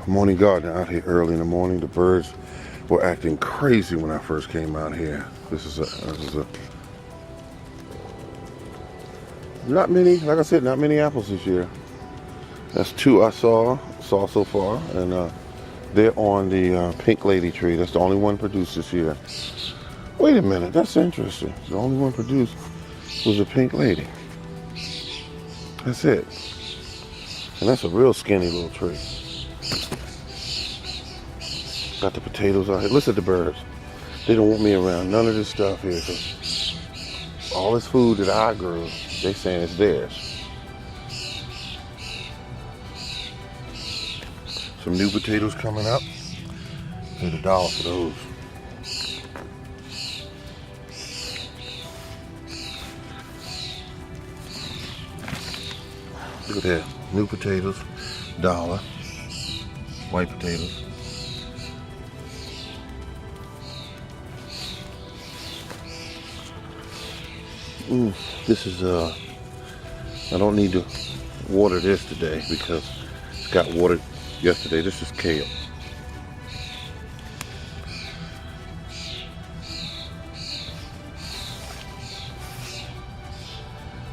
Morning garden out here early in the morning. The birds were acting crazy when I first came out here. This is a not many, like I said, not many apples this year. That's two I saw so far, and they're on the pink lady tree. That's the only one produced this year. Wait a minute, that's interesting. The only one produced was a pink lady. That's it. And that's a real skinny little tree. Got the potatoes out here. Listen to the birds. They don't want me around none of this stuff here. Cause all this food that I grew, they saying it's theirs. Some new potatoes coming up. Paid $1 for those. Look at that. New potatoes, $1. White potatoes. This is I don't need to water this today because it got watered yesterday. This is kale.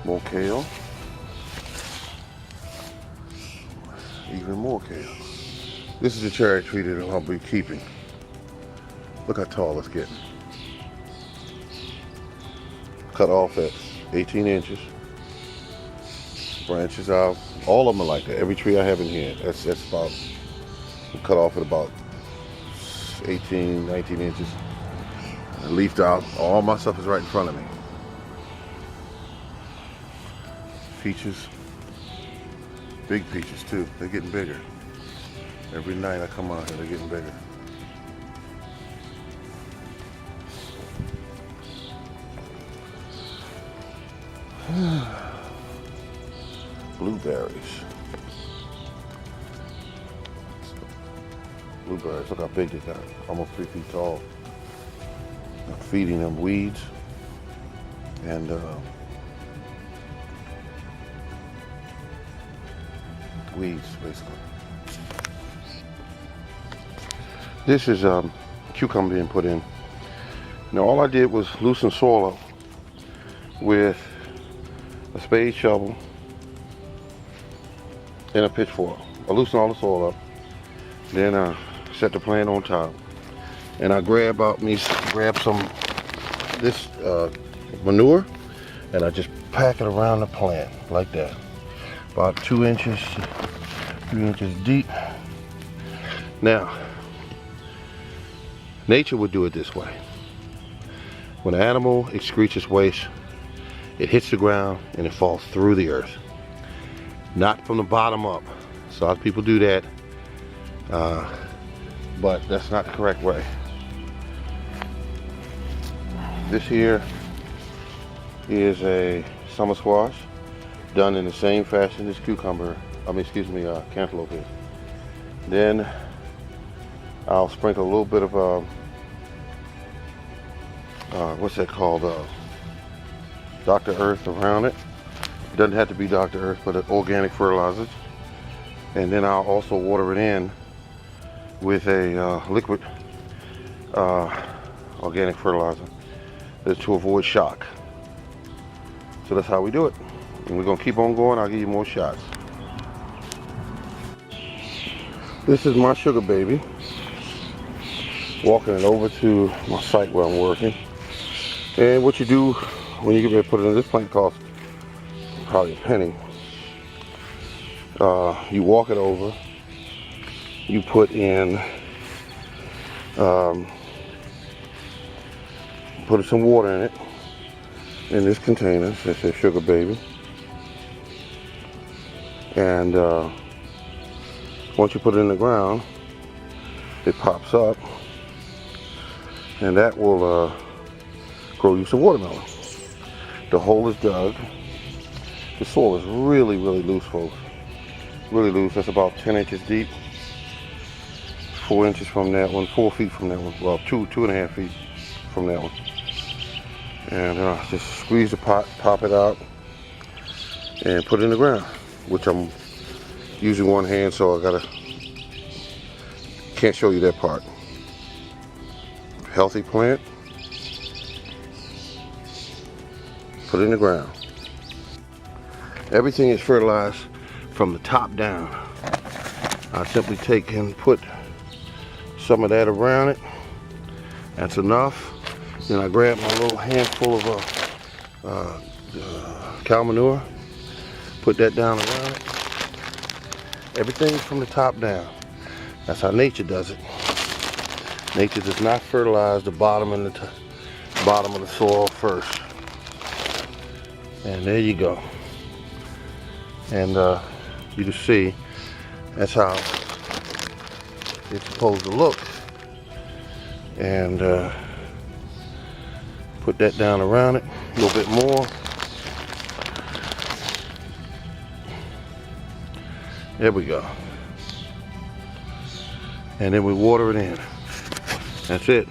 More kale. Even more kale. This is a cherry tree that I'll be keeping. Look how tall it's getting. Cut off at 18 inches. Branches out. All of them are like that. Every tree I have in here, that's about cut off at about 18, 19 inches. And leafed out. All my stuff is right in front of me. Peaches. Big peaches too. They're getting bigger. Every night I come out here, they're getting bigger. Blueberries. Blueberries, look how big they got. Almost 3 feet tall. I'm feeding them weeds and weeds basically. This is cucumber being put in. Now all I did was loosen soil up with a spade shovel and a pitchfork. I loosen all the soil up, then I set the plant on top, and I grab some this manure, and I just pack it around the plant like that, about 2 inches, 3 inches deep. Now, nature would do it this way. When an animal excretes its waste, it hits the ground and it falls through the earth, not from the bottom up. So a lot of people do that, but that's not the correct way. This here is a summer squash done in the same fashion as cantaloupe is. Then I'll sprinkle a little bit of what's that called? Dr. Earth around it. It doesn't have to be Dr. Earth, but organic fertilizers. And then I'll also water it in with a liquid organic fertilizer to avoid shock. So that's how we do it. And we're gonna keep on going. I'll give you more shots. This is my sugar baby. Walking it over to my site where I'm working. And what you do when you get ready to put it in, this plant costs probably a penny. You walk it over, you put in, put some water in it, in this container that says sugar baby. And once you put it in the ground, it pops up, and that will grow you some watermelon. The hole is dug. The soil is really, really loose, folks. Really loose. That's about 10 inches deep. 4 inches from that one, 4 feet from that one. Well, 2.5 feet from that one. And just squeeze the pot, pop it out, and put it in the ground, which I'm using one hand, so I gotta can't show you that part. Healthy plant. Put it in the ground. Everything is fertilized from the top down. I simply take and put some of that around it. That's enough. Then I grab my little handful of cow manure, put that down around it. Everything's from the top down. That's how nature does it. Nature does not fertilize the bottom and the bottom of the soil first. And there you go. And you can see that's how it's supposed to look. And put that down around it a little bit more. There we go. And then we water it in. That's it.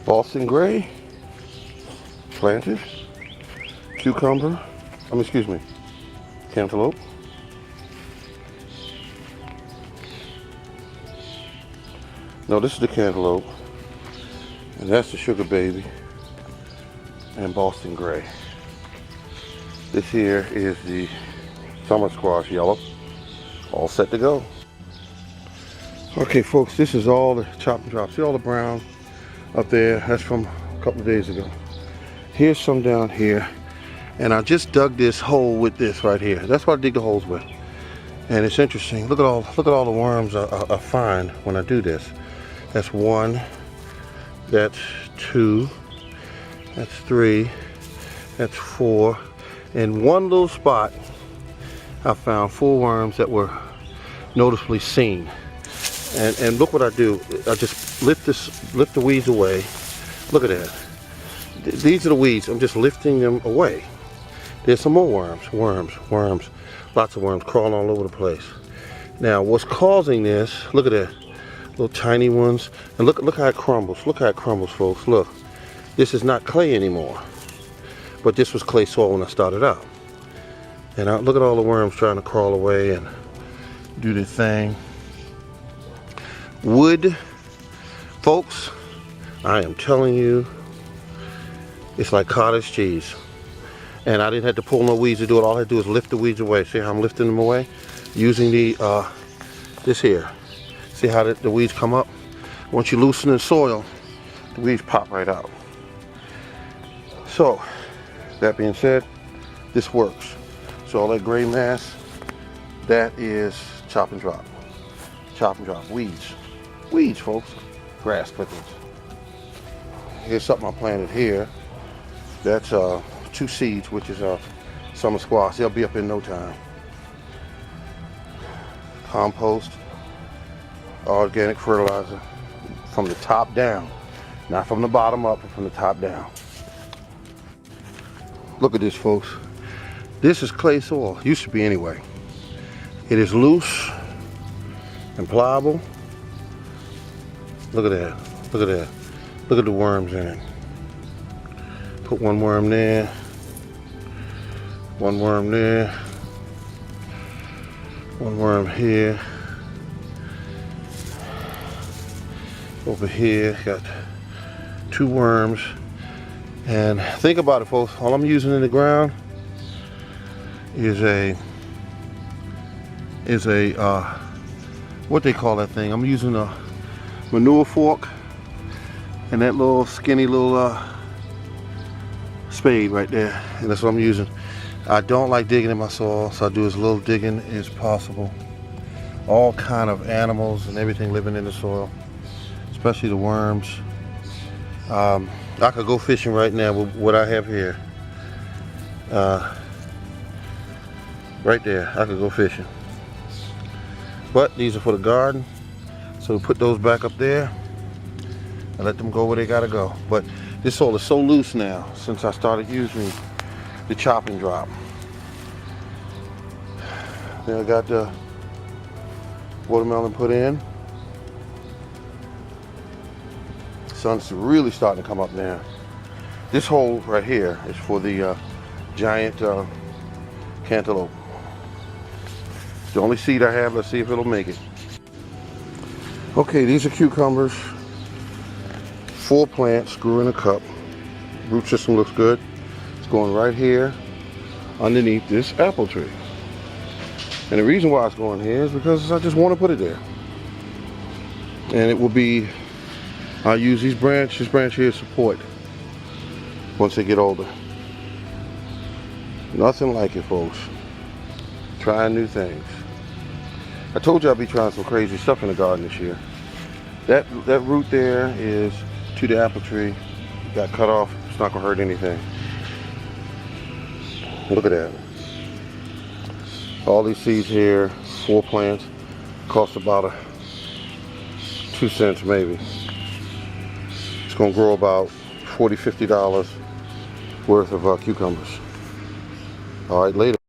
Boston Gray, planted. Cucumber, excuse me, cantaloupe. No, this is the cantaloupe. And that's the sugar baby. And Boston Gray. This here is the summer squash yellow. All set to go. Okay folks, this is all the chop and drop. See all the brown up there? That's from a couple of days ago. Here's some down here. And I just dug this hole with this right here. That's what I dig the holes with. And it's interesting. Look at all the worms I find when I do this. That's 1, that's 2, that's 3, that's 4. In one little spot, I found 4 worms that were noticeably seen. And look what I do. I just lift the weeds away. Look at that. These are the weeds. I'm just lifting them away. There's some more worms. Lots of worms crawling all over the place. Now, what's causing this? Look at that. Little tiny ones. And look how it crumbles. Look how it crumbles, folks. Look. This is not clay anymore. But this was clay soil when I started out. And look at all the worms trying to crawl away and do their thing. Wood, folks, I am telling you, it's like cottage cheese. And I didn't have to pull no weeds to do it. All I had to do is lift the weeds away. See how I'm lifting them away? Using the, this here. See how the weeds come up? Once you loosen the soil, the weeds pop right out. So, that being said, this works. So all that gray mass, that is chop and drop. Chop and drop, weeds. Weeds, folks. Grass clippings. Here's something I planted here. That's 2 seeds, which is summer squash. They'll be up in no time. Compost, organic fertilizer, from the top down. Not from the bottom up, but from the top down. Look at this, folks. This is clay soil. Used to be anyway. It is loose and pliable. Look at that. Look at that. Look at the worms in it. Put 1 worm there. 1 worm there. 1 worm here. Over here, got 2 worms. And think about it, folks. All I'm using in the ground is a what they call that thing. I'm using a manure fork and that little skinny little spade right there, and that's what I'm using. I don't like digging in my soil, so I do as little digging as possible. All kind of animals and everything living in the soil, especially the worms. I could go fishing right now with what I have here. Right there, I could go fishing. But these are for the garden, so we put those back up there and let them go where they gotta go. But this soil is so loose now since I started using the chop and drop. Then I got the watermelon put in. Sun's really starting to come up now. This hole right here is for the giant cantaloupe. It's the only seed I have. Let's see if it'll make it. Okay, these are cucumbers. 4 plants, grew in a cup. Root system looks good. It's going right here underneath this apple tree. And the reason why it's going here is because I just want to put it there. And it will be, I'll use this branch here as support once they get older. Nothing like it, folks. Trying new things. I told you I'd be trying some crazy stuff in the garden this year. That root there is to the apple tree. Got cut off. It's not gonna hurt anything. Look at that. All these seeds here, 4 plants, cost about 2 cents maybe. It's gonna grow about $40–50 worth of cucumbers. All right, later.